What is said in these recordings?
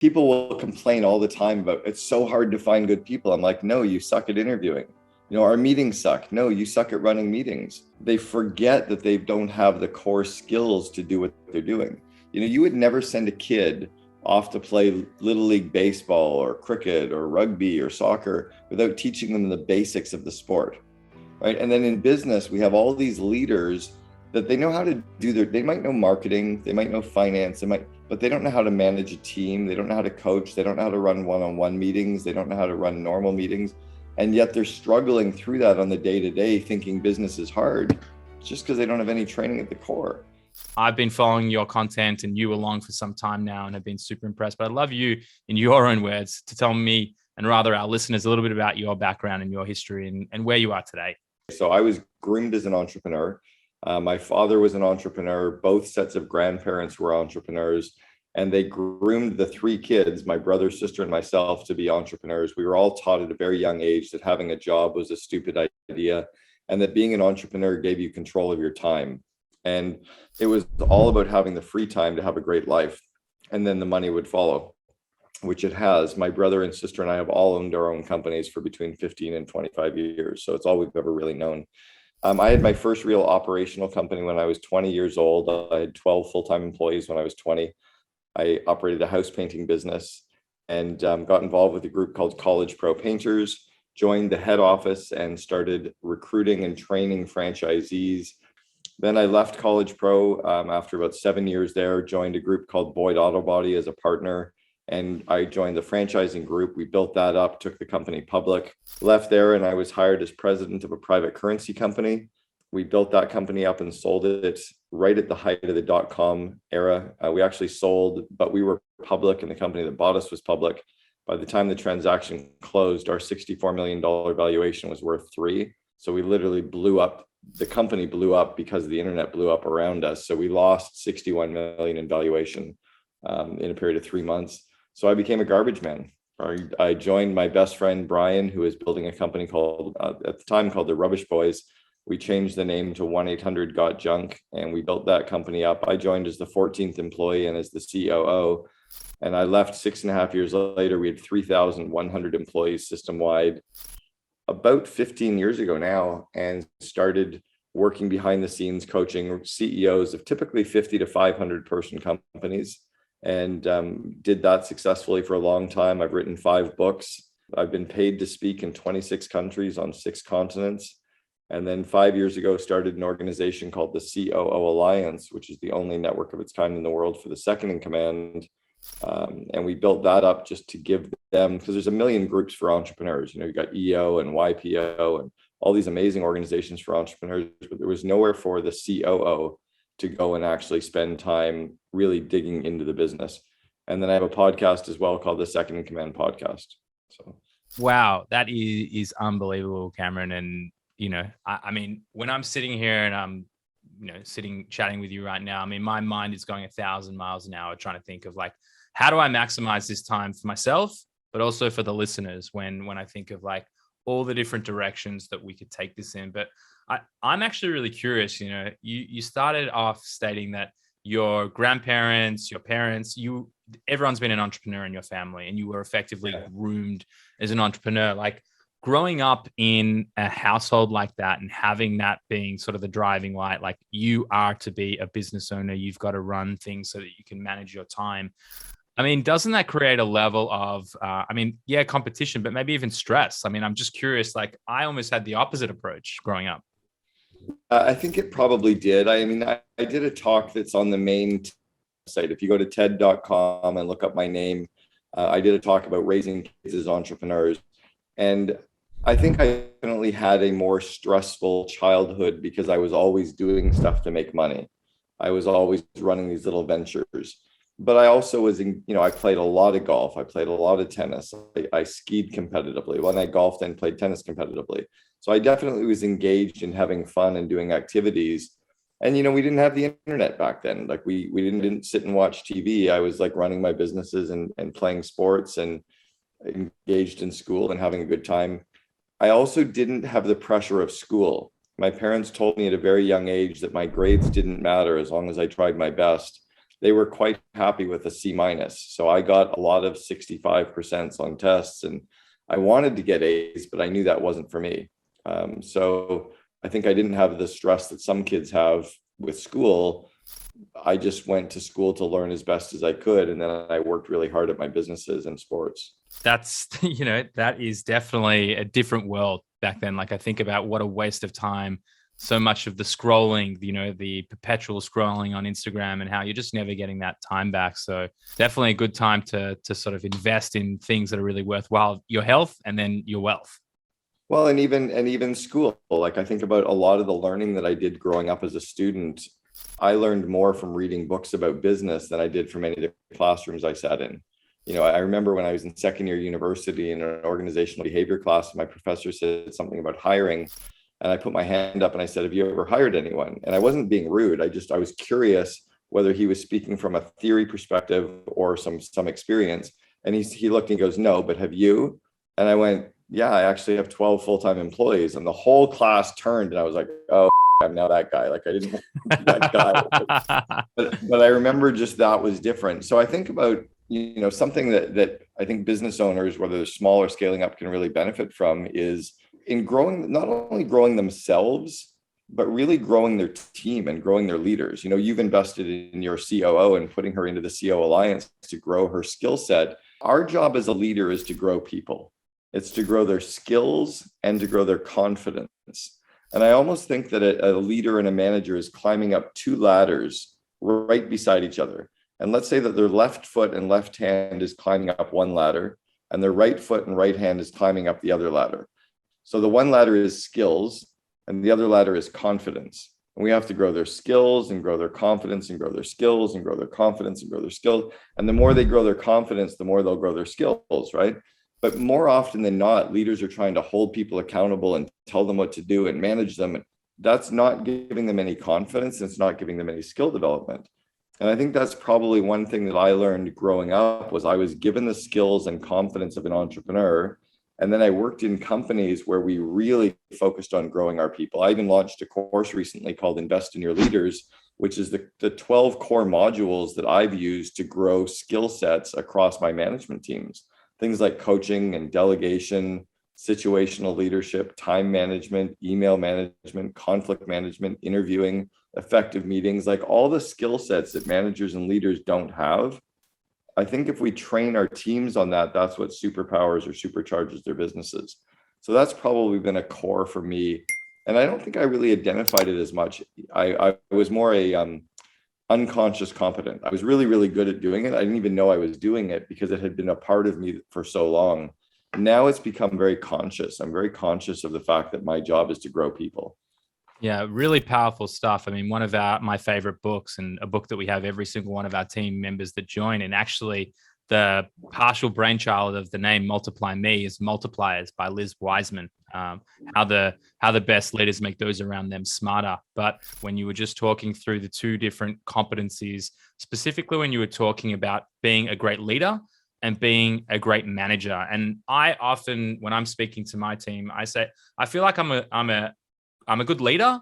People will complain all the time about it's so hard to find good people. I'm like, no, you suck at interviewing. Our meetings suck. No, you suck at running meetings. They forget that they don't have the core skills to do what they're doing. You would never send a kid off to play little league baseball or cricket or rugby or soccer without teaching them the basics of the sport, right? And then in business, we have all these leaders that they know how to they might know marketing, they might know finance, but they don't know how to manage a team. They don't know how to coach. They don't know how to run one-on-one meetings. They don't know how to run normal meetings. And yet they're struggling through that on the day-to-day, thinking business is hard, just because they don't have any training at the core. I've been following your content and you along for some time now and have been super impressed. But I'd love you, in your own words, to tell me and rather our listeners a little bit about your background and your history and where you are today. So I was groomed as an entrepreneur. My father was an entrepreneur. Both sets of grandparents were entrepreneurs, and they groomed the three kids, my brother, sister, and myself, to be entrepreneurs. We were all taught at a very young age that having a job was a stupid idea, and that being an entrepreneur gave you control of your time. And it was all about having the free time to have a great life, and then the money would follow, which it has. My brother and sister and I have all owned our own companies for between 15 and 25 years. So it's all we've ever really known. I had my first real operational company when I was 20 years old. I had 12 full-time employees when I was 20. I operated a house painting business and got involved with a group called College Pro Painters, joined the head office and started recruiting and training franchisees. Then I left College Pro after about 7 years there, joined a group called Boyd Auto Body as a partner. And I joined the franchising group. We built that up, took the company public, left there, and I was hired as president of a private currency company. We built that company up and sold it right at the height of the dot-com era. We actually sold, but we were public, and the company that bought us was public. By the time the transaction closed, our $64 million valuation was worth $3 million. So we literally blew up. The company blew up because the internet blew up around us. So we lost $61 million in valuation in a period of 3 months. So I became a garbage man. I joined my best friend, Brian, who was building a company called, at the time, called the Rubbish Boys. We changed the name to 1-800-GOT-JUNK, and we built that company up. I joined as the 14th employee and as the COO. And I left 6.5 years later. We had 3,100 employees system-wide about 15 years ago now, and started working behind the scenes, coaching CEOs of typically 50 to 500 person companies. And did that successfully for a long time. I've written 5 books. I've been paid to speak in 26 countries on 6 continents. And then 5 years ago, started an organization called the COO Alliance, which is the only network of its kind in the world for the second in command. And we built that up just to give them, because there's a million groups for entrepreneurs. You've got EO and YPO and all these amazing organizations for entrepreneurs, but there was nowhere for the COO to go and actually spend time really digging into the business. And then I have a podcast as well called the Second in Command podcast. So, wow, that is unbelievable, Cameron. And, I mean, when I'm sitting here and I'm, chatting with you right now, I mean, my mind is going 1,000 miles an hour trying to think of like, how do I maximize this time for myself, but also for the listeners when I think of like all the different directions that we could take this in. But I'm actually really curious. You started off stating that your grandparents, your parents, everyone's been an entrepreneur in your family, and you were effectively groomed as an entrepreneur. Like growing up in a household like that and having that being sort of the driving light, like you are to be a business owner, you've got to run things so that you can manage your time. I mean, doesn't that create a level of, competition, but maybe even stress? I mean, I'm just curious, like I almost had the opposite approach growing up. I think it probably did. I mean, I did a talk that's on the main site. If you go to TED.com and look up my name, I did a talk about raising kids as entrepreneurs. And I think I definitely had a more stressful childhood because I was always doing stuff to make money. I was always running these little ventures. But I also was I played a lot of golf. I played a lot of tennis. I skied competitively. When I golfed and played tennis competitively. So I definitely was engaged in having fun and doing activities. And, we didn't have the internet back then. Like we didn't sit and watch TV. I was like running my businesses and playing sports and engaged in school and having a good time. I also didn't have the pressure of school. My parents told me at a very young age that my grades didn't matter as long as I tried my best. they were quite happy with a C minus. So I got a lot of 65% on tests, and I wanted to get A's, but I knew that wasn't for me. So I think I didn't have the stress that some kids have with school. I just went to school to learn as best as I could. And then I worked really hard at my businesses and sports. That's, that is definitely a different world back then. Like I think about what a waste of time, so much of the scrolling, the perpetual scrolling on Instagram, and how you're just never getting that time back. So definitely a good time to sort of invest in things that are really worthwhile, your health and then your wealth. Well, and even school, like I think about a lot of the learning that I did growing up as a student. I learned more from reading books about business than I did from any of the classrooms I sat in. I remember when I was in second year university in an organizational behavior class, my professor said something about hiring. And I put my hand up and I said, have you ever hired anyone? And I wasn't being rude. I was curious whether he was speaking from a theory perspective or some experience. And he looked and he goes, no, but have you? And I went, yeah, I actually have 12 full-time employees. And the whole class turned and I was like, oh, I'm now that guy. Like I didn't want to be that guy. but I remember just that was different. So I think about, something that I think business owners, whether they're small or scaling up, can really benefit from is in growing, not only growing themselves, but really growing their team and growing their leaders. You've invested in your COO and putting her into the COO Alliance to grow her skill set. Our job as a leader is to grow people. It's to grow their skills and to grow their confidence. And I almost think that a leader and a manager is climbing up two ladders right beside each other. And let's say that their left foot and left hand is climbing up one ladder, and their right foot and right hand is climbing up the other ladder. So the one ladder is skills, and the other ladder is confidence. And we have to grow their skills and grow their confidence and grow their skills and grow their confidence and grow their skills. And the more they grow their confidence, the more they'll grow their skills, right? But more often than not, leaders are trying to hold people accountable and tell them what to do and manage them. That's not giving them any confidence. It's not giving them any skill development. And I think that's probably one thing that I learned growing up was I was given the skills and confidence of an entrepreneur. And then I worked in companies where we really focused on growing our people. I even launched a course recently called Invest in Your Leaders, which is the 12 core modules that I've used to grow skill sets across my management teams. Things like coaching and delegation, situational leadership, time management, email management, conflict management, interviewing, effective meetings, like all the skill sets that managers and leaders don't have. I think if we train our teams on that, that's what superpowers or supercharges their businesses. So that's probably been a core for me. And I don't think I really identified it as much. I was more a unconscious competent. I was really, really good at doing it. I didn't even know I was doing it because it had been a part of me for so long. Now it's become very conscious. I'm very conscious of the fact that my job is to grow people. Yeah, really powerful stuff. I mean, one of my favorite books, and a book that we have every single one of our team members that join, and actually the partial brainchild of the name Multiply Me is Multipliers by Liz Wiseman. How the best leaders make those around them smarter. But when you were just talking through the two different competencies, specifically when you were talking about being a great leader and being a great manager, and I often, when I'm speaking to my team, I say I feel like I'm a good leader.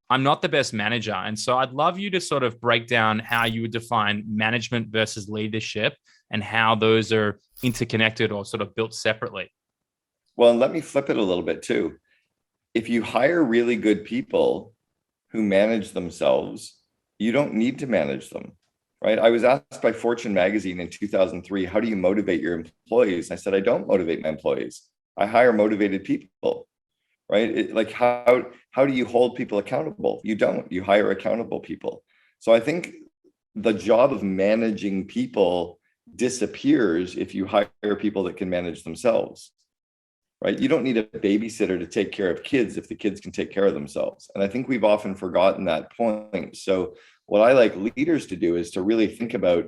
I'm not the best manager. And so I'd love you to sort of break down how you would define management versus leadership and how those are interconnected or sort of built separately. Well, and let me flip it a little bit too. If you hire really good people who manage themselves, you don't need to manage them, right? I was asked by Fortune magazine in 2003, how do you motivate your employees? I said, I don't motivate my employees. I hire motivated people. Right? Like how do you hold people accountable? You don't. You hire accountable people. So I think the job of managing people disappears if you hire people that can manage themselves. Right? You don't need a babysitter to take care of kids if the kids can take care of themselves. And I think we've often forgotten that point. So what I like leaders to do is to really think about,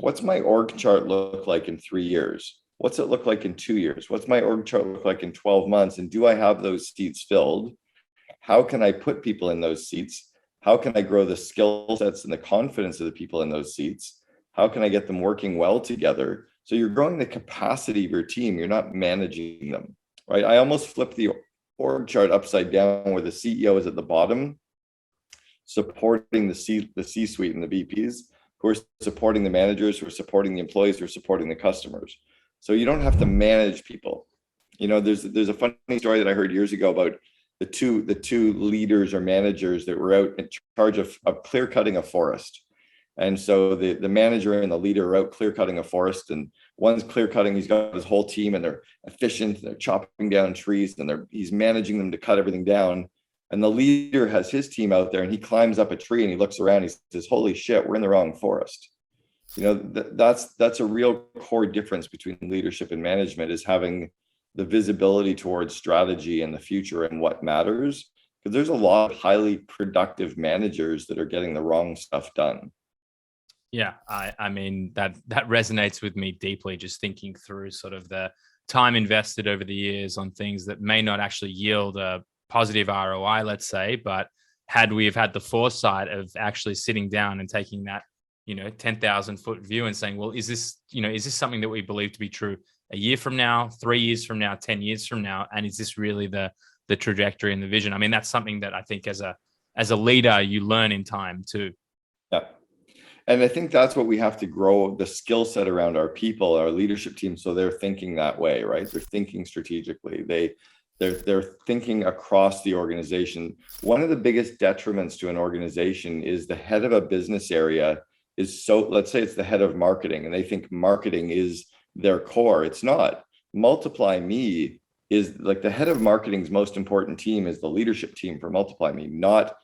what's my org chart look like in 3 years? What's it look like in 2 years? What's my org chart look like in 12 months? And do I have those seats filled? How can I put people in those seats? How can I grow the skill sets and the confidence of the people in those seats? How can I get them working well together? So you're growing the capacity of your team. You're not managing them, right? I almost flipped the org chart upside down where the CEO is at the bottom, supporting the C-suite and the VPs, who who are supporting the managers, who are supporting the employees, who are supporting the customers. So you don't have to manage people. There's a funny story that I heard years ago about the two leaders or managers that were out in charge of clear cutting a forest. And so the manager and the leader are out clear cutting a forest, and one's clear cutting, he's got his whole team and they're efficient, they're chopping down trees, and he's managing them to cut everything down. And the leader has his team out there, and he climbs up a tree and he looks around, he says, holy shit, we're in the wrong forest. That's a real core difference between leadership and management, is having the visibility towards strategy and the future and what matters. Because there's a lot of highly productive managers that are getting the wrong stuff done. Yeah, I mean, that resonates with me deeply, just thinking through sort of the time invested over the years on things that may not actually yield a positive ROI, let's say, but had we have had the foresight of actually sitting down and taking that, 10,000 foot view and saying, well, is this something that we believe to be true a year from now, 3 years from now, 10 years from now? And is this really the trajectory and the vision? I mean, that's something that I think as a leader, you learn in time too. Yeah. And I think that's what we have to grow the skill set around our people, our leadership team. So they're thinking that way, right? They're thinking strategically. They're thinking across the organization. One of the biggest detriments to an organization is the head of a business area let's say it's the head of marketing, and they think marketing is their core. It's not. Multiply Me is like the head of marketing's most important team is the leadership team for Multiply Me, not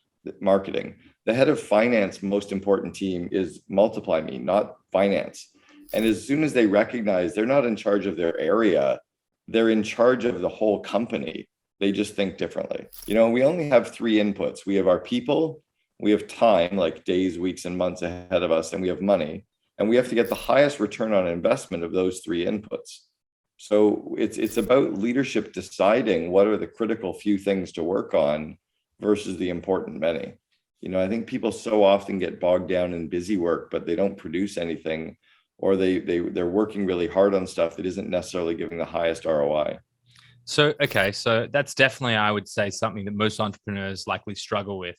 marketing. The head of finance most important team is Multiply Me, not finance. And as soon as they recognize they're not in charge of their area, they're in charge of the whole company. They just think differently. We only have three inputs. We have our people, we have time, like days, weeks, and months ahead of us, and we have money. And we have to get the highest return on investment of those three inputs. So it's about leadership deciding what are the critical few things to work on versus the important many. I think people so often get bogged down in busy work, but they don't produce anything, or they're working really hard on stuff that isn't necessarily giving the highest ROI. So that's definitely, I would say, something that most entrepreneurs likely struggle with.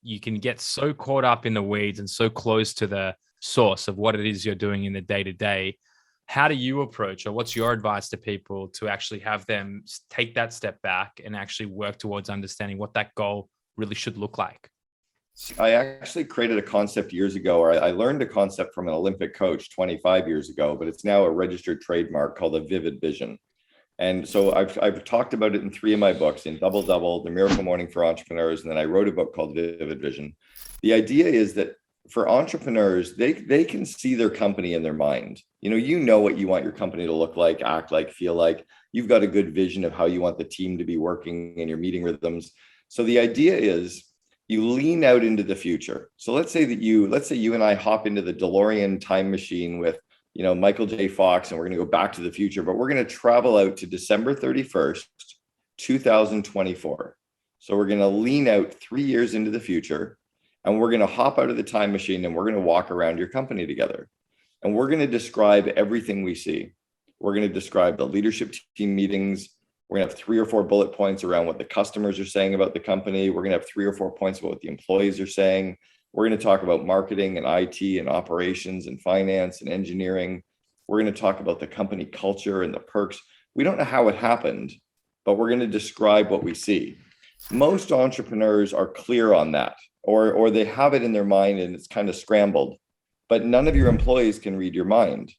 You can get so caught up in the weeds and so close to the source of what it is you're doing in the day to day. How do you approach, or what's your advice to people to actually have them take that step back and actually work towards understanding what that goal really should look like? I actually created a concept years ago, or I learned a concept from an Olympic coach 25 years ago, but it's now a registered trademark called a vivid vision. And so I've talked about it in 3 of my books, in Double Double, The Miracle Morning for Entrepreneurs, and then I wrote a book called Vivid Vision. The idea is that for entrepreneurs, they can see their company in their mind. You know what you want your company to look like, act like, feel like. You've got a good vision of how you want the team to be working and your meeting rhythms. So the idea is you lean out into the future. So let's say you and I hop into the DeLorean time machine with Michael J. Fox, and we're going to go back to the future, but we're going to travel out to December 31st, 2024. So we're going to lean out 3 years into the future, and we're going to hop out of the time machine, and we're going to walk around your company together. And we're going to describe everything we see. We're going to describe the leadership team meetings. We're going to have 3 or 4 bullet points around what the customers are saying about the company. We're going to have 3 or 4 points about what the employees are saying. We're going to talk about marketing and IT and operations and finance and engineering. We're going to talk about the company culture and the perks. We don't know how it happened, but we're going to describe what we see. Most entrepreneurs are clear on that, or they have it in their mind and it's kind of scrambled, but none of your employees can read your mind.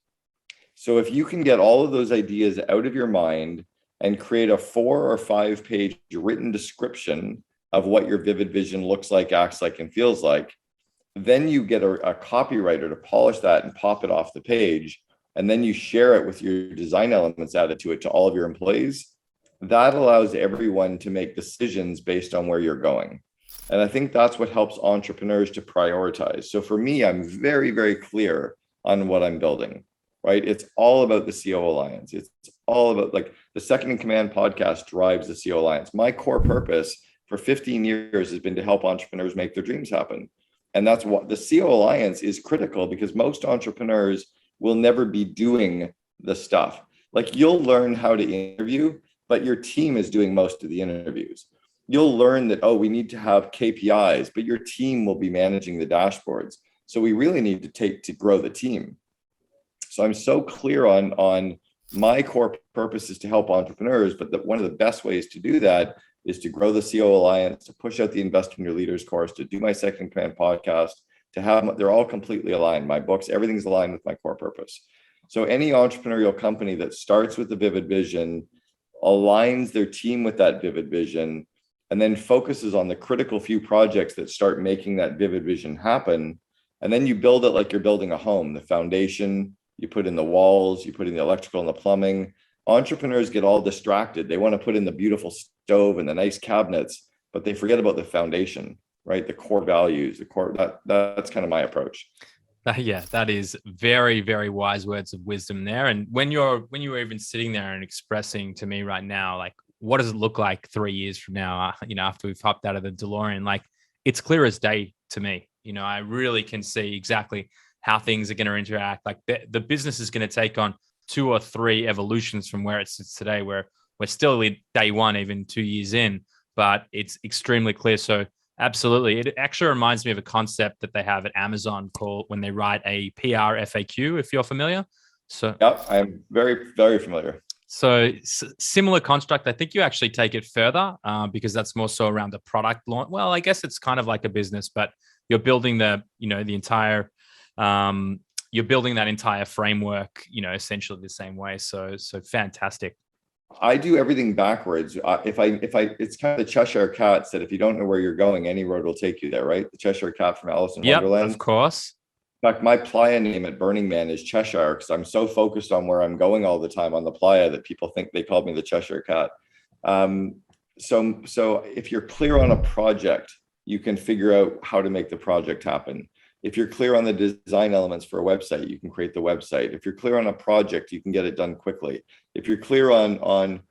So if you can get all of those ideas out of your mind and create a 4 or 5 page written description of what your vivid vision looks like, acts like, and feels like, then you get a copywriter to polish that and pop it off the page. And then you share it with your design elements added to it to all of your employees. That allows everyone to make decisions based on where you're going. And I think that's what helps entrepreneurs to prioritize. So for me, I'm very, very clear on what I'm building, right? It's all about the COO Alliance. It's all about, like, the Second in Command podcast drives the COO Alliance. My core purpose for 15 years has been to help entrepreneurs make their dreams happen. And that's what the COO Alliance is critical, because most entrepreneurs will never be doing the stuff. Like, you'll learn how to interview, but your team is doing most of the interviews. You'll learn that, we need to have KPIs, but your team will be managing the dashboards. So we really need to grow the team. So I'm so clear on my core purpose is to help entrepreneurs, but one of the best ways to do that is to grow the COO Alliance, to push out the Invest in Your Leaders course, to do my Second Command podcast, they're all completely aligned. My books, everything's aligned with my core purpose. So any entrepreneurial company that starts with the vivid vision, aligns their team with that vivid vision, and then focuses on the critical few projects that start making that vivid vision happen. And then you build it like you're building a home, the foundation, you put in the walls, you put in the electrical and the plumbing. Entrepreneurs get all distracted. They want to put in the beautiful stove and the nice cabinets, but they forget about the foundation, right? The core values, that's kind of my approach. Yeah, that is very, very wise words of wisdom there. And when you were even sitting there and expressing to me right now, like, what does it look like 3 years from now, after we've hopped out of the DeLorean, like, it's clear as day to me. I really can see exactly how things are going to interact. Like the business is going to take on 2 or 3 evolutions from where it sits today, where we're still at day one, even 2 years in, but it's extremely clear. So absolutely. It actually reminds me of a concept that they have at Amazon called when they write a PR FAQ, if you're familiar. So yeah, I'm very, very familiar. So similar construct. I think you actually take it further because that's more so around the product launch. Well, I guess it's kind of like a business, but you're building the entire, you're building that entire framework, essentially the same way. So fantastic. I do everything backwards. If I, it's kind of the Cheshire Cat said, if you don't know where you're going, any road will take you there, right? The Cheshire Cat from Alice in Wonderland. Of course. In fact, my playa name at Burning Man is Cheshire because I'm so focused on where I'm going all the time on the playa that people think they called me the Cheshire Cat. So if you're clear on a project, you can figure out how to make the project happen. If you're clear on the design elements for a website, you can create the website. If you're clear on a project, you can get it done quickly. If you're clear on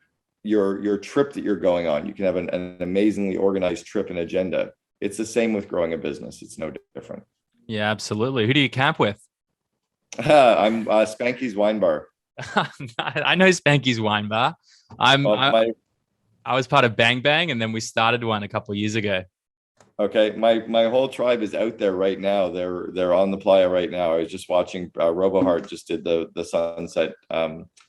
your trip that you're going on, you can have an amazingly organized trip and agenda. It's the same with growing a business. It's no different. Yeah, absolutely. Who do you camp with? I'm Spanky's Wine Bar. I know Spanky's Wine Bar. I was part of Bang Bang, and then we started one a couple of years ago. Okay, my whole tribe is out there right now. They're on the playa right now. I was just watching. RoboHeart just did the sunset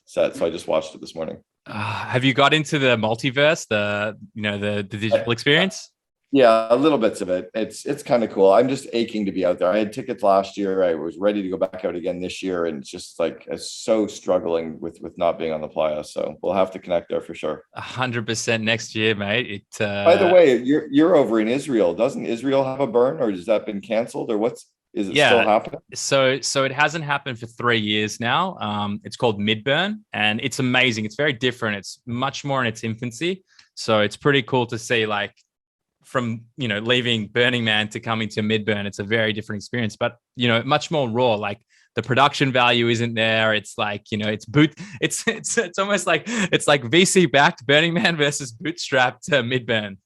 set, so I just watched it this morning. Have you got into the multiverse, the digital experience? Yeah, a little bits of it. It's kind of cool. I'm just aching to be out there. I had tickets last year. I was ready to go back out again this year, and it's just like I'm so struggling with not being on the playa. So we'll have to connect there for sure. 100% next year, mate. By the way, you're over in Israel. Doesn't Israel have a burn, or has that been canceled, or is it still happening? So it hasn't happened for 3 years now. It's called Midburn, and it's amazing. It's very different. It's much more in its infancy. So it's pretty cool to see, like, from leaving Burning Man to coming to Midburn. It's a very different experience, but much more raw. Like the production value isn't there. It's like it's almost like it's like VC backed Burning Man versus bootstrapped Midburn.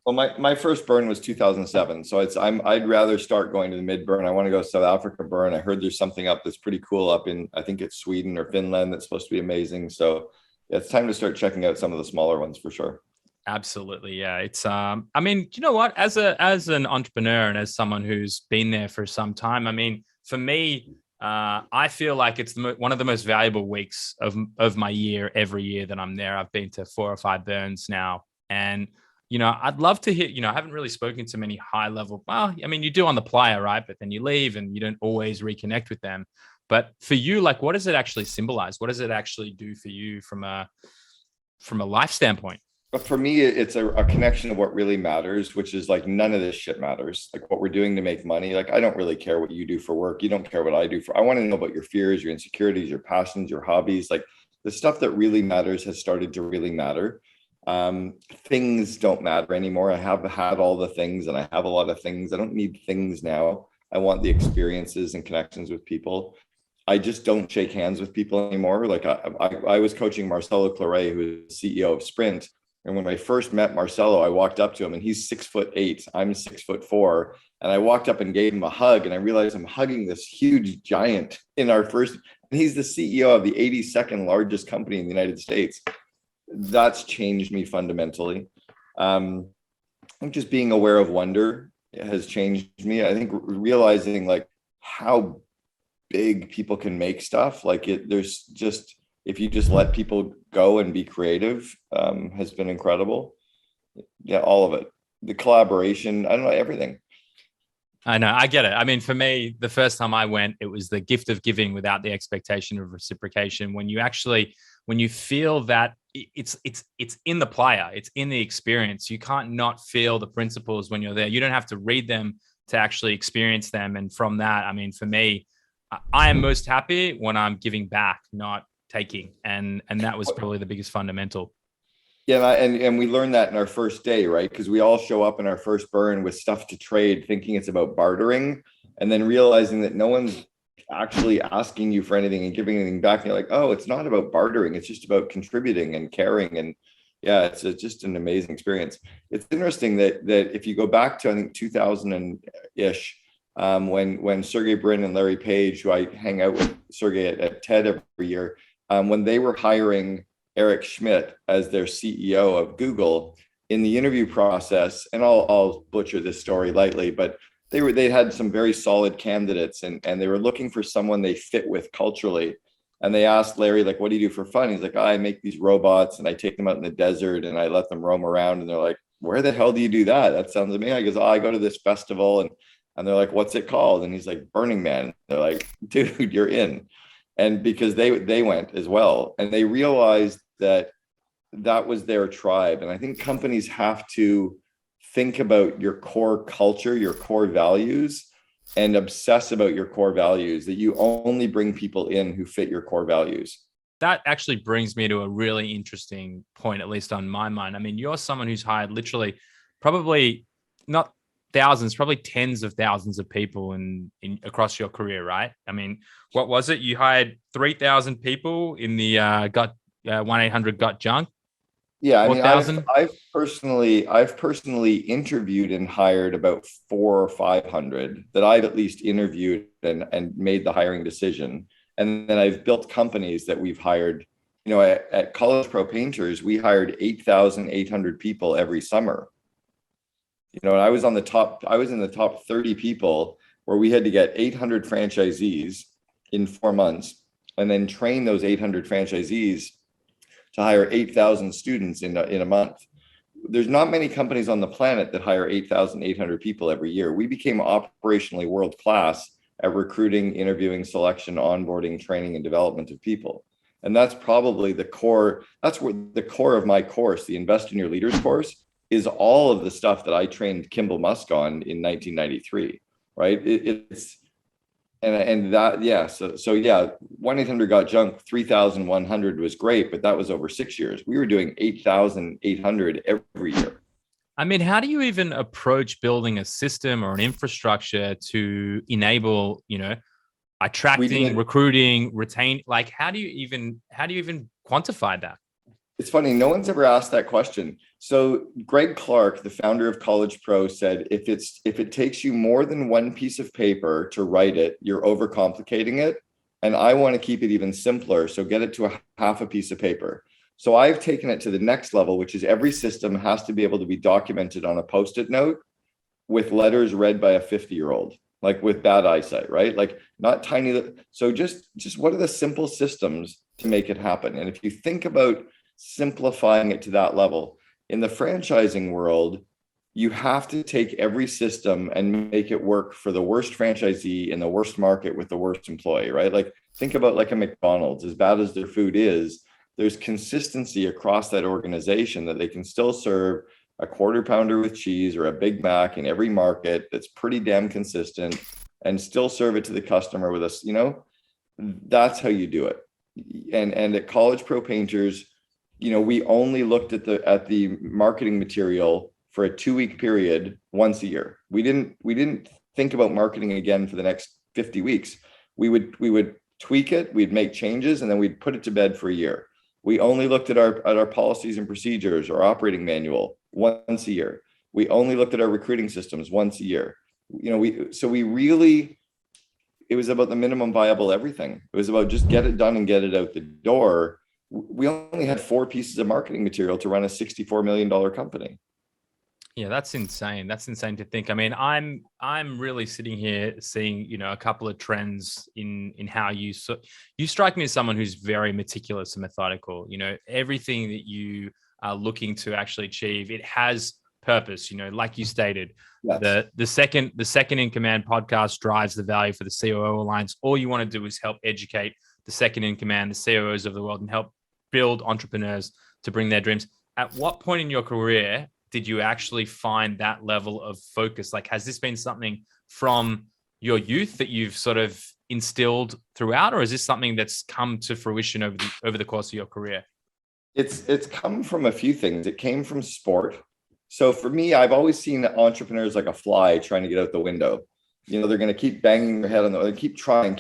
Well, my first burn was 2007, so I'd rather start going to the Midburn. I want to go to South Africa burn. I heard there's something up that's pretty cool up in, I think it's Sweden or Finland, that's supposed to be amazing. So it's time to start checking out some of the smaller ones for sure. Absolutely. Yeah. It's, I mean, you know what, as an entrepreneur and as someone who's been there for some time, I mean, for me, I feel like it's one of the most valuable weeks of my year, every year that I'm there. I've been to 4 or 5 burns now. And, I'd love to hear, I haven't really spoken to many high level. Well, I mean, you do on the playa, right? But then you leave and you don't always reconnect with them. But for you, like, what does it actually symbolize? What does it actually do for you from a life standpoint? But for me, it's a connection of what really matters, which is like none of this shit matters. Like what we're doing to make money. Like, I don't really care what you do for work. You don't care what I do I want to know about your fears, your insecurities, your passions, your hobbies. Like the stuff that really matters has started to really matter. Things don't matter anymore. I have had all the things and I have a lot of things. I don't need things now. I want the experiences and connections with people. I just don't shake hands with people anymore. Like I was coaching Marcelo Claret, who is CEO of Sprint. And when I first met Marcelo, I walked up to him and he's 6'8". I'm 6'4". And I walked up and gave him a hug and I realized I'm hugging this huge giant in our first, and he's the CEO of the 82nd largest company in the United States. That's changed me fundamentally. I think just being aware of wonder has changed me. I think realizing like how big people can make stuff. Like there's just, if you just let people go and be creative, has been incredible. Yeah, all of it. The collaboration, I don't know, everything. I know, I get it. I mean, for me, the first time I went, it was the gift of giving without the expectation of reciprocation. When you feel that it's in the player, it's in the experience. You can't not feel the principles when you're there. You don't have to read them to actually experience them. And from that, I mean, for me, I am most happy when I'm giving back, not taking. And that was probably the biggest fundamental. Yeah, and we learned that in our first day, right? Because we all show up in our first burn with stuff to trade, thinking it's about bartering, and then realizing that no one's actually asking you for anything and giving anything back. And you're like, oh, it's not about bartering. It's just about contributing and caring. And yeah, it's just an amazing experience. It's interesting that if you go back to, I think, 2000-ish, when Sergey Brin and Larry Page, who I hang out with Sergey at TED every year, when they were hiring Eric Schmidt as their CEO of Google, in the interview process, and I'll butcher this story lightly, but they had some very solid candidates, and they were looking for someone they fit with culturally. And they asked Larry, like, what do you do for fun? He's like, I make these robots and I take them out in the desert and I let them roam around. And they're like, where the hell do you do that? That sounds amazing. I goes, I go to this festival, and they're like, what's it called? And he's like, Burning Man. They're like, dude, you're in. And because they went as well, and they realized that was their tribe. And I think companies have to think about your core culture, your core values, and obsess about your core values, that you only bring people in who fit your core values. That actually brings me to a really interesting point, at least on my mind. I mean, you're someone who's hired literally probably not thousands, probably tens of thousands of people in across your career, right? I mean, what was it? You hired 3,000 people in the 1-800-GOT-JUNK? Yeah, I mean, I've personally interviewed and hired about 400 or 500 that I've at least interviewed and made the hiring decision. And then I've built companies that we've hired. You know, at College Pro Painters, we hired 8,800 people every summer. You know, and I was in the top 30 people where we had to get 800 franchisees in 4 months, and then train those 800 franchisees to hire 8,000 students in a month. There's not many companies on the planet that hire 8,800 people every year. We became operationally world-class at recruiting, interviewing, selection, onboarding, training, and development of people. And that's probably the core. That's where the core of my course, the Invest in Your Leaders course, is all of the stuff that I trained Kimball Musk on in 1993, right? So yeah, 1-800-GOT-JUNK, 3,100 was great, but that was over 6 years. We were doing 8,800 every year. I mean, how do you even approach building a system or an infrastructure to enable, attracting, recruiting, retain? Like, how do you even quantify that? It's funny, no one's ever asked that question. So Greg Clark, the founder of College Pro, said, if it takes you more than one piece of paper to write it, you're overcomplicating it. And I want to keep it even simpler. So get it to a half a piece of paper. So I've taken it to the next level, which is every system has to be able to be documented on a Post-it note with letters read by a 50-year-old, like with bad eyesight, right? Like not tiny. So just what are the simple systems to make it happen? And if you think about simplifying it to that level, in the franchising world, you have to take every system and make it work for the worst franchisee in the worst market with the worst employee, right? Like think about like a McDonald's. As bad as their food is, there's consistency across that organization that they can still serve a quarter pounder with cheese or a Big Mac in every market that's pretty damn consistent and still serve it to the customer with us. That's how you do it. And at College Pro Painters, we only looked at the marketing material for a 2-week period once a year. We didn't think about marketing again for the next 50 weeks. We would tweak it, we'd make changes, and then we'd put it to bed for a year. We only looked at our policies and procedures, our operating manual once a year. We only looked at our recruiting systems once a year. It was about the minimum viable everything. It was about just get it done and get it out the door. We only had 4 pieces of marketing material to run a $64 million company. Yeah, that's insane. That's insane to think. I mean, I'm really sitting here seeing, a couple of trends in how you strike me as someone who's very meticulous and methodical. Everything that you are looking to actually achieve, it has purpose. Like you stated, Yes. the second in command podcast drives the value for the COO Alliance. All you want to do is help educate the second in command, the COOs of the world, and help build entrepreneurs to bring their dreams. At what point in your career did you actually find that level of focus? Like, has this been something from your youth that you've sort of instilled throughout, or is this something that's come to fruition over the course of your career? It's come from a few things. It came from sport. So for me, I've always seen entrepreneurs like a fly trying to get out the window. They're going to keep banging their head on they keep trying,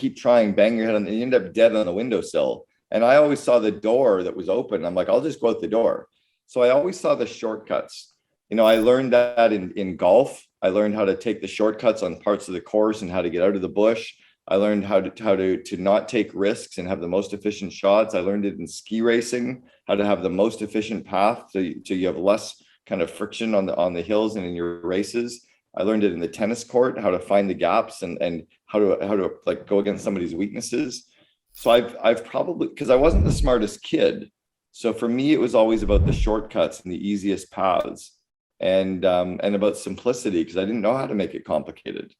bang your head on, and you end up dead on the windowsill. And I always saw the door that was open. I'm like, I'll just go out the door. So I always saw the shortcuts. I learned that in golf. I learned how to take the shortcuts on parts of the course and how to get out of the bush. I learned how to not take risks and have the most efficient shots. I learned it in ski racing, how to have the most efficient path so you have less kind of friction on the hills and in your races. I learned it in the tennis court, how to find the gaps and how to like go against somebody's weaknesses. So I've probably, because I wasn't the smartest kid. So for me, it was always about the shortcuts and the easiest paths and about simplicity, because I didn't know how to make it complicated.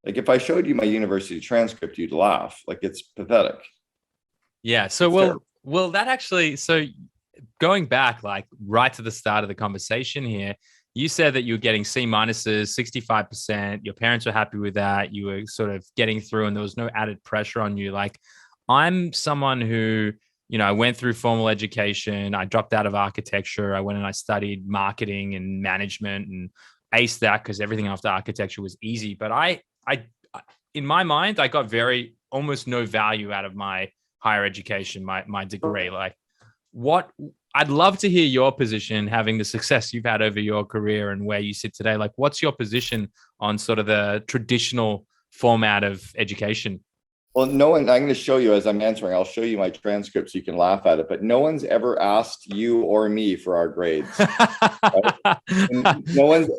Like if I showed you my university transcript, you'd laugh. Like it's pathetic. Yeah. So, well, that actually, so going back like right to the start of the conversation here, you said that you were getting C minuses, 65%. Your parents were happy with that. You were sort of getting through and there was no added pressure on you. Like I'm someone who, I went through formal education. I dropped out of architecture. I went and I studied marketing and management and aced that because everything after architecture was easy. But I, in my mind, I got very almost no value out of my higher education, my degree. Like what I'd love to hear your position, having the success you've had over your career and where you sit today. Like, what's your position on sort of the traditional format of education? Well, no one, I'm going to show you as I'm answering, I'll show you my transcript so you can laugh at it, but no one's ever asked you or me for our grades. Right? No one's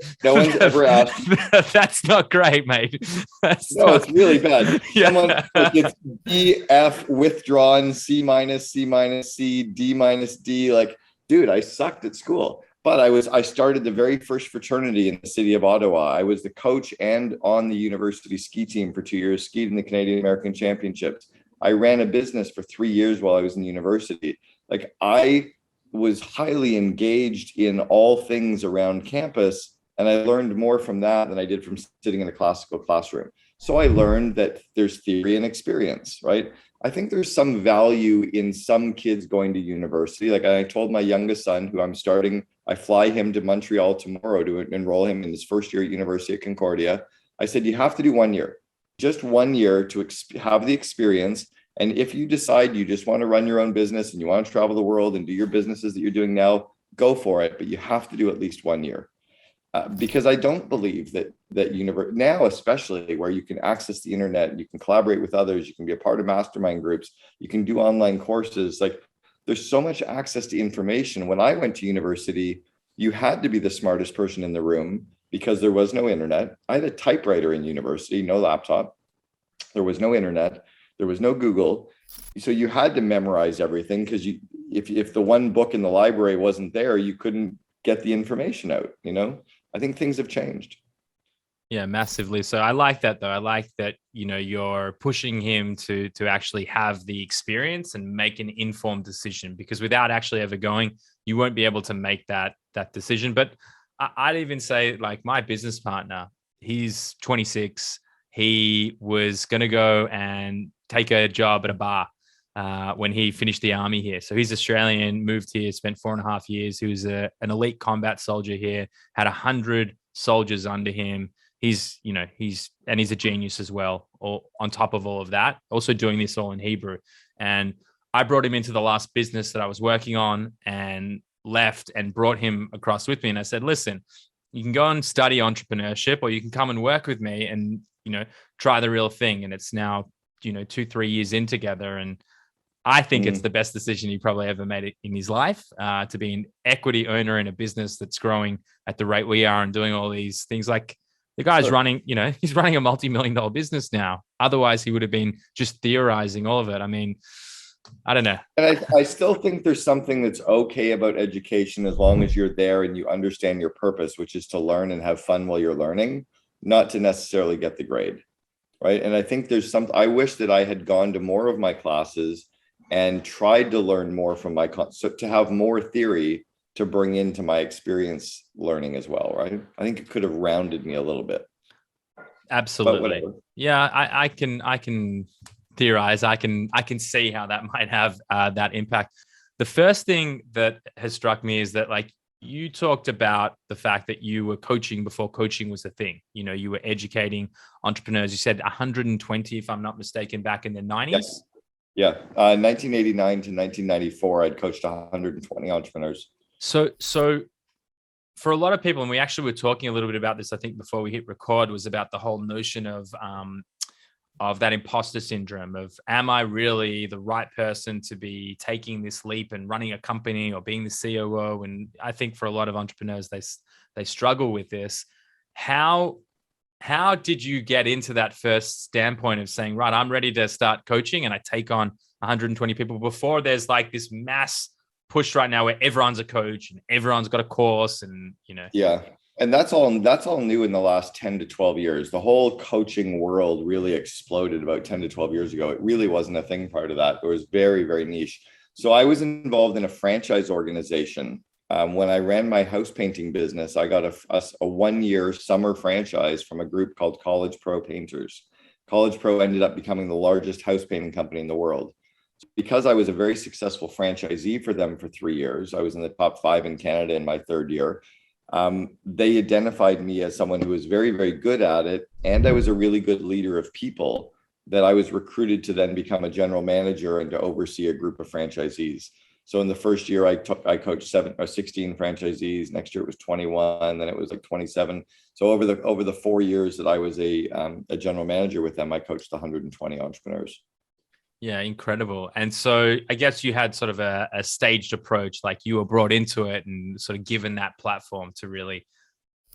ever asked. That's not great, mate. It's really bad. Yeah. Someone like it's B, F, withdrawn, C minus, C minus, C, D minus, D. Like, dude, I sucked at school. But I started the very first fraternity in the city of Ottawa. I was the coach and on the university ski team for 2 years, skied in the Canadian American Championships. I ran a business for 3 years while I was in university. Like I was highly engaged in all things around campus. And I learned more from that than I did from sitting in a classical classroom. So I learned that there's theory and experience, right? I think there's some value in some kids going to university. Like I told my youngest son, who I fly him to Montreal tomorrow to enroll him in his first year at University of Concordia. I said, you have to do 1 year, just 1 year to have the experience. And if you decide you just want to run your own business and you want to travel the world and do your businesses that you're doing now, go for it. But you have to do at least 1 year. Because I don't believe that now, especially where you can access the internet, you can collaborate with others, you can be a part of mastermind groups, you can do online courses. Like there's so much access to information. When I went to university, you had to be the smartest person in the room because there was no internet. I had a typewriter in university, no laptop. There was no internet. There was no Google. So you had to memorize everything because if the one book in the library wasn't there, you couldn't get the information out, I think things have changed. Yeah, massively. So I like that though. I like that, you're pushing him to actually have the experience and make an informed decision, because without actually ever going, you won't be able to make that decision. But I'd even say like my business partner, he's 26. He was going to go and take a job at a bar when he finished the army here. So he's Australian, moved here, spent 4.5 years. He was an elite combat soldier here, had 100 soldiers under him. He's a genius as well, on top of all of that, also doing this all in Hebrew. And I brought him into the last business that I was working on and left and brought him across with me. And I said, listen, you can go and study entrepreneurship or you can come and work with me and, try the real thing. And it's now, 2-3 years in together. And I think it's the best decision he probably ever made in his life, to be an equity owner in a business that's growing at the rate we are and doing all these things. Like the guy's running, he's running a multi-million-dollar business now. Otherwise, he would have been just theorizing all of it. I mean, I don't know. And I still think there's something that's okay about education as long as you're there and you understand your purpose, which is to learn and have fun while you're learning, not to necessarily get the grade. Right. And I think I wish that I had gone to more of my classes and tried to learn more from so to have more theory to bring into my experience learning as well. Right. I think it could have rounded me a little bit. Absolutely. Yeah. I can theorize. I can see how that might have that impact. The first thing that has struck me is that, like, you talked about the fact that you were coaching before coaching was a thing. You were educating entrepreneurs. You said 120, if I'm not mistaken, back in the 90s. Yes. Yeah. 1989 to 1994, I'd coached 120 entrepreneurs. So for a lot of people, and we actually were talking a little bit about this, I think before we hit record, was about the whole notion of that imposter syndrome of, am I really the right person to be taking this leap and running a company or being the COO? And I think for a lot of entrepreneurs, they struggle with this. How did you get into that first standpoint of saying, right, I'm ready to start coaching and I take on 120 people before there's like this mass push right now where everyone's a coach and everyone's got a course and, Yeah. And that's all new in the last 10 to 12 years. The whole coaching world really exploded about 10 to 12 years ago. It really wasn't a thing prior to that. It was very, very niche. So I was involved in a franchise organization. When I ran my house painting business, I got a 1-year summer franchise from a group called College Pro Painters. College Pro ended up becoming the largest house painting company in the world. Because I was a very successful franchisee for them for 3 years, I was in the top 5 in Canada in my 3rd year. They identified me as someone who was very, very good at it. And I was a really good leader of people, that I was recruited to then become a general manager and to oversee a group of franchisees. So in the first year, I coached 16 franchisees. Next year it was 21, then it was like 27. So over the 4 years that I was a general manager with them, I coached 120 entrepreneurs. Yeah, incredible. And so I guess you had sort of a staged approach, like you were brought into it and sort of given that platform to really.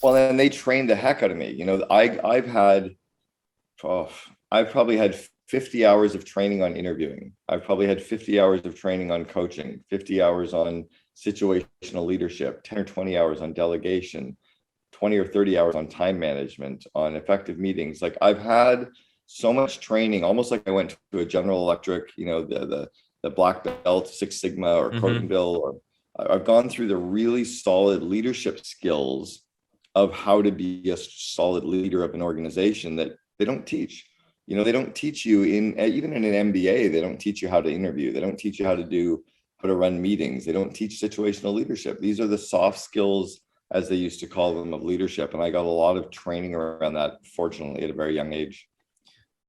Well, and they trained the heck out of me. I've probably had 50 hours of training on interviewing. I've probably had 50 hours of training on coaching, 50 hours on situational leadership, 10 or 20 hours on delegation, 20 or 30 hours on time management, on effective meetings. Like, I've had so much training, almost like I went to a General Electric, the black belt, Six Sigma or Crotonville, or I've gone through the really solid leadership skills of how to be a solid leader of an organization that they don't teach. They don't teach you even in an MBA, they don't teach you how to interview. They don't teach you how to run meetings. They don't teach situational leadership. These are the soft skills, as they used to call them, of leadership. And I got a lot of training around that, fortunately, at a very young age.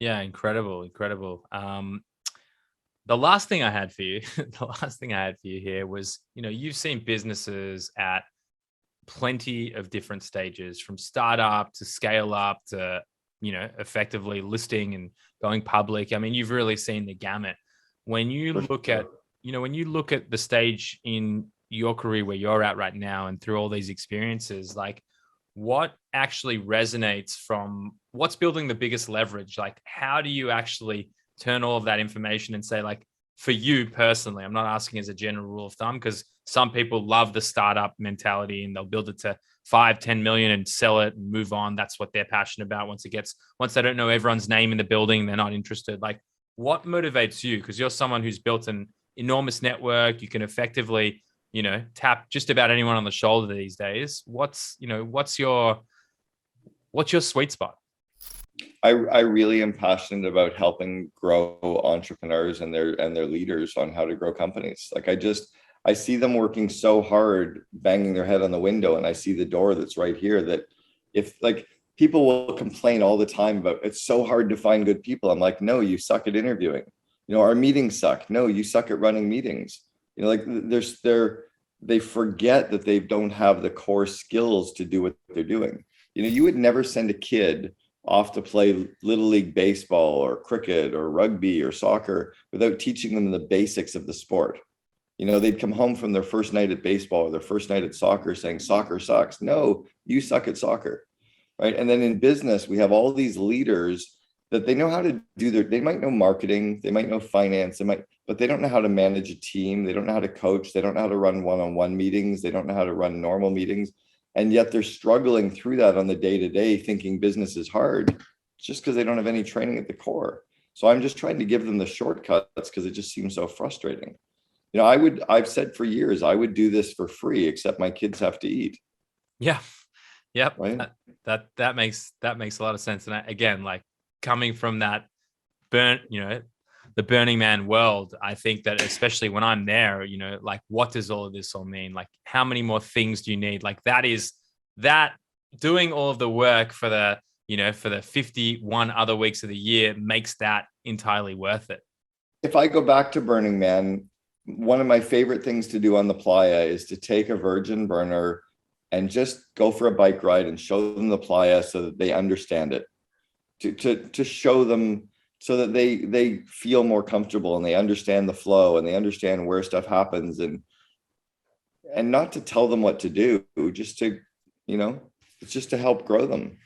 Yeah, incredible. The last thing I had for you, here was, you've seen businesses at plenty of different stages, from startup to scale up to, effectively listing and going public. I mean, you've really seen the gamut. When you look at the stage in your career where you're at right now and through all these experiences, like, what actually resonates from what's building the biggest leverage? Like, how do you actually turn all of that information and say, like, for you personally, I'm not asking as a general rule of thumb, because some people love the startup mentality and they'll build it to 5-10 million and sell it and move on. That's what they're passionate about. Once they don't know everyone's name in the building, they're not interested. Like, what motivates you? Because you're someone who's built an enormous network. You can effectively, tap just about anyone on the shoulder these days. What's your sweet spot? I really am passionate about helping grow entrepreneurs and their leaders on how to grow companies. Like, I see them working so hard, banging their head on the window, and I see the door that's right here, that if, like, people will complain all the time about it's so hard to find good people. I'm like, no, you suck at interviewing. Our meetings suck. No, you suck at running meetings. They forget that they don't have the core skills to do what they're doing. You would never send a kid off to play little league baseball or cricket or rugby or soccer without teaching them the basics of the sport. You know, they'd come home from their first night at baseball or their first night at soccer saying soccer sucks. No, you suck at soccer, right? And then in business, we have all these leaders that they know how to do they might know marketing, they might know finance, but they don't know how to manage a team. They don't know how to coach. They don't know how to run one-on-one meetings. They don't know how to run normal meetings. And yet they're struggling through that on the day-to-day, thinking business is hard. It's just because they don't have any training at the core. So I'm just trying to give them the shortcuts because it just seems so frustrating. You know, I've said for years, I would do this for free, except my kids have to eat. Yeah. Yep. Right? That makes a lot of sense. And again, like coming from that the Burning Man world, I think that especially when I'm there, you know, like what does all of this all mean? Like how many more things do you need? Like that doing all of the work for the 51 other weeks of the year makes that entirely worth it. If I go back to Burning Man, one of my favorite things to do on the playa is to take a virgin burner and just go for a bike ride and show them the playa so that they understand it, to show them so that they feel more comfortable and they understand the flow and they understand where stuff happens, and not to tell them what to do, just to, you know, it's just to help grow them.